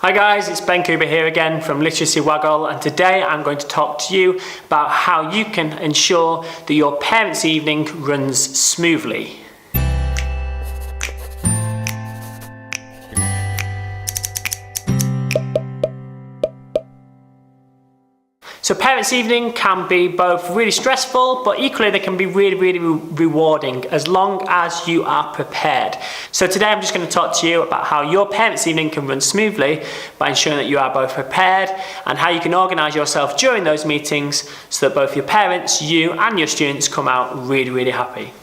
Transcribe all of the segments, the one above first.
Hi guys, it's Ben Cooper here again from Literacy Waggle, and today I'm going to talk to you about how you can ensure that your parents' evening runs smoothly. So parents' evening can be both really stressful, but equally they can be really rewarding as long as you are prepared. So today I'm just going to talk to you about how your parents' evening can run smoothly by ensuring that you are both prepared and how you can organise yourself during those meetings so that both your parents, you and your students come out really happy.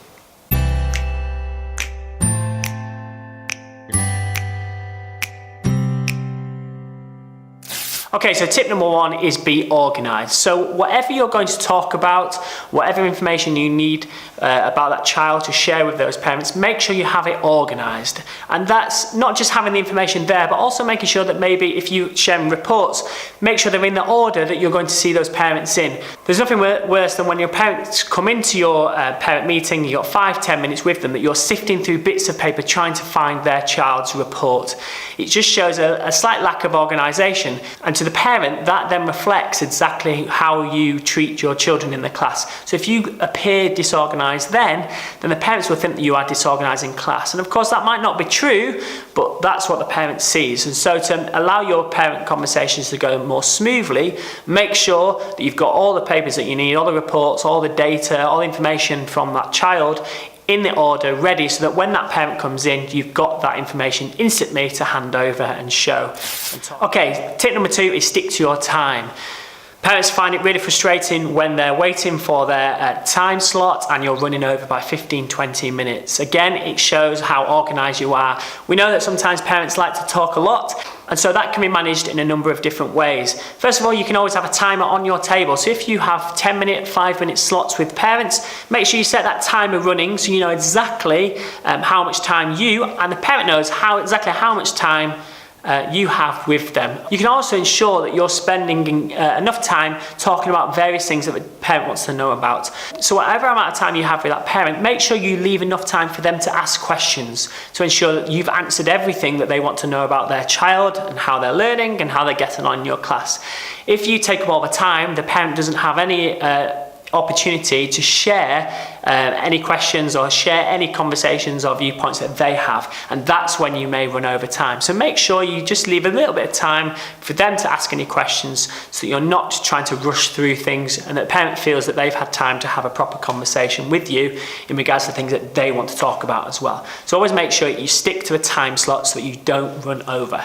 Okay, so tip number one is be organised. So whatever you're going to talk about, whatever information you need about that child to share with those parents, make sure you have it organised. And that's not just having the information there, but also making sure that maybe if you share reports, make sure they're in the order that you're going to see those parents in. There's nothing worse than when your parents come into your parent meeting, you've got 5-10 minutes with them, that you're sifting through bits of paper trying to find their child's report. It just shows a slight lack of organisation, and to the parent, that then reflects exactly how you treat your children in the class. So if you appear disorganised then the parents will think that you are disorganised in class. And of course that might not be true, but that's what the parent sees. And so to allow your parent conversations to go more smoothly, make sure that you've got all the papers that you need, all the reports, all the data, all the information from that child in the order ready, so that when that parent comes in, you've got that information instantly to hand over and show. Okay, tip number two is stick to your time. Parents find it really frustrating when they're waiting for their time slot and you're running over by 15-20 minutes. Again, it shows how organised you are. We know that sometimes parents like to talk a lot, and so that can be managed in a number of different ways. First of all, you can always have a timer on your table. So if you have 10-minute, 5-minute slots with parents, make sure you set that timer running so you know exactly how much time you and the parent knows exactly how much time you have with them. You can also ensure that you're spending enough time talking about various things that the parent wants to know about. So whatever amount of time you have with that parent, make sure you leave enough time for them to ask questions to ensure that you've answered everything that they want to know about their child and how they're learning and how they're getting on in your class. If you take up all the time, the parent doesn't have any opportunity to share any questions or share any conversations or viewpoints that they have, and that's when you may run over time. So make sure you just leave a little bit of time for them to ask any questions so that you're not trying to rush through things and that the parent feels that they've had time to have a proper conversation with you in regards to things that they want to talk about as well. So always make sure you stick to a time slot so that you don't run over.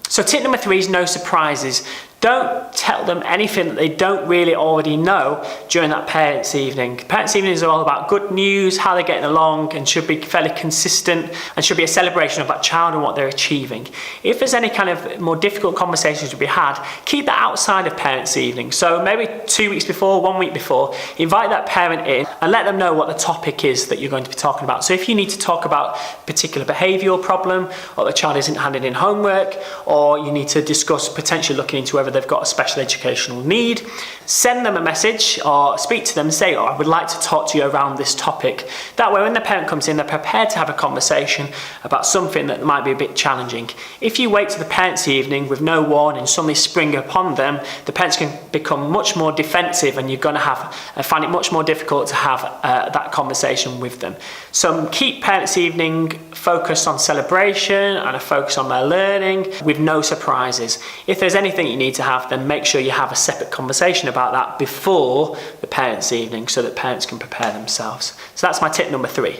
So tip number three is no surprises. Don't tell them anything that they don't really already know during that parents' evening. Parents' evenings are all about good news, how they're getting along, and should be fairly consistent and should be a celebration of that child and what they're achieving. If there's any kind of more difficult conversations to be had, keep that outside of parents' evening. So maybe 2 weeks before, 1 week before, invite that parent in and let them know what the topic is that you're going to be talking about. So if you need to talk about a particular behavioural problem, or the child isn't handing in homework, or you need to discuss potentially looking into whether they've got a special educational need, send them a message or speak to them and say, I would like to talk to you around this topic. That way when the parent comes in, they're prepared to have a conversation about something that might be a bit challenging. If you wait to the parents' evening with no warning, suddenly spring upon them, the parents can become much more defensive and you're going to find it much more difficult to have that conversation with them. So keep parents' evening focused on celebration and a focus on their learning with no surprises. If there's anything you need to have, then make sure you have a separate conversation about that before the parents' evening so that parents can prepare themselves. So that's my tip number three.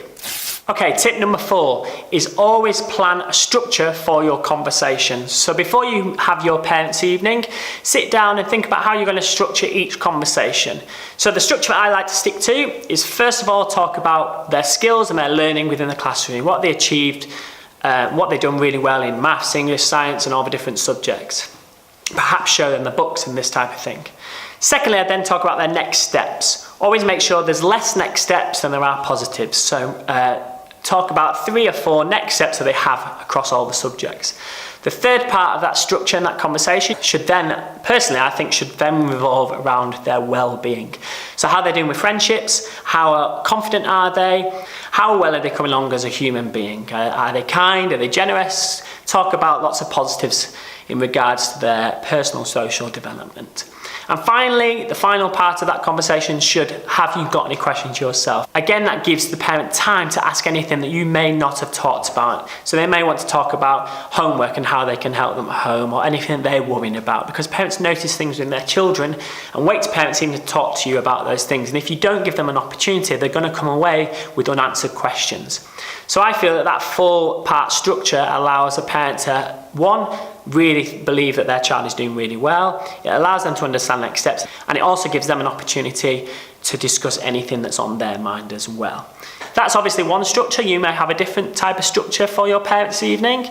Okay, tip number four is always plan a structure for your conversation. So before you have your parents' evening, sit down and think about how you're going to structure each conversation. So the structure I like to stick to is first of all talk about their skills and their learning within the classroom, what they achieved, what they've done really well in maths, English, science and all the different subjects. Perhaps show them the books and this type of thing. Secondly, I then talk about their next steps. Always make sure there's less next steps than there are positives. So talk about 3 or 4 next steps that they have across all the subjects. The third part of that structure and that conversation should then, personally, I think should then revolve around their well-being. So how they're doing with friendships, how confident are they, how well are they coming along as a human being, are they kind, are they generous? Talk about lots of positives in regards to their personal social development. And finally, the final part of that conversation should have you got any questions yourself. Again, that gives the parent time to ask anything that you may not have talked about. So they may want to talk about homework and how they can help them at home, or anything they're worrying about, because parents notice things in their children and wait to parents even to talk to you about those things. And if you don't give them an opportunity, they're going to come away with unanswered questions. So I feel that that 4-part structure allows a parent to, one, really believe that their child is doing really well. It allows them to understand next steps, and it also gives them an opportunity to discuss anything that's on their mind as well. That's obviously one structure. You may have a different type of structure for your parents' evening.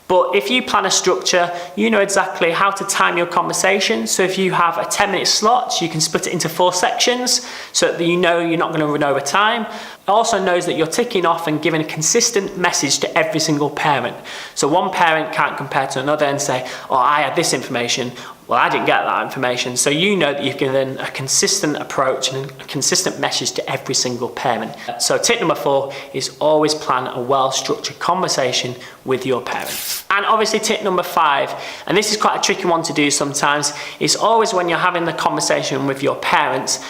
But if you plan a structure, you know exactly how to time your conversation. So if you have a 10-minute slot, you can split it into 4 sections so that you know you're not going to run over time. It also knows that you're ticking off and giving a consistent message to every single parent. So one parent can't compare to another and say, oh, I had this information, well, I didn't get that information. So you know that you've given a consistent approach and a consistent message to every single parent. So tip number 4 is always plan a well-structured conversation with your parents. And obviously tip number 5, and this is quite a tricky one to do sometimes, is always when you're having the conversation with your parents,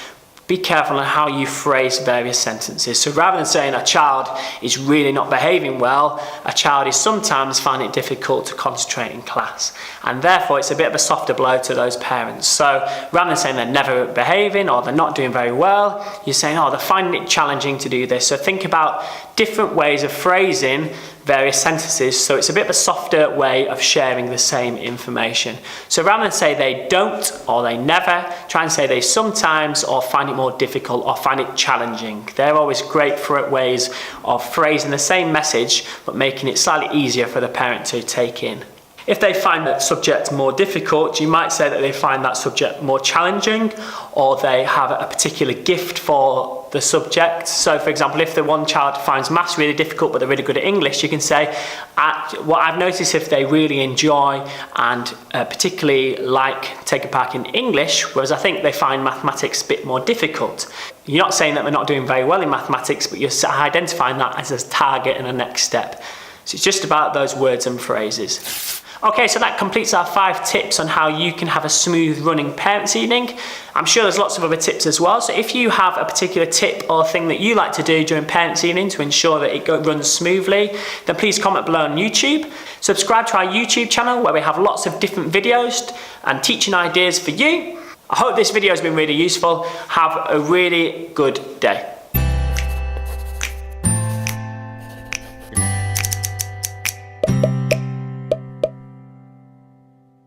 be careful on how you phrase various sentences. So rather than saying a child is really not behaving well, a child is sometimes finding it difficult to concentrate in class. And therefore it's a bit of a softer blow to those parents. So rather than saying they're never behaving or they're not doing very well, you're saying, oh, they're finding it challenging to do this. So think about different ways of phrasing various sentences, so it's a bit of a softer way of sharing the same information. So rather than say they don't or they never, try and say they sometimes, or find it more difficult, or find it challenging. They're always great for ways of phrasing the same message but making it slightly easier for the parent to take in. If they find that subject more difficult, you might say that they find that subject more challenging, or they have a particular gift for the subject. So for example, if the one child finds maths really difficult but they're really good at English, you can say, what I've noticed, if they really enjoy and particularly like taking part in English, whereas I think they find mathematics a bit more difficult. You're not saying that they're not doing very well in mathematics, but you're identifying that as a target and a next step. So it's just about those words and phrases. Okay, so that completes our 5 tips on how you can have a smooth running parents' evening. I'm sure there's lots of other tips as well. So if you have a particular tip or thing that you like to do during parents' evening to ensure that it runs smoothly, then please comment below on YouTube. Subscribe to our YouTube channel where we have lots of different videos and teaching ideas for you. I hope this video has been really useful. Have a really good day.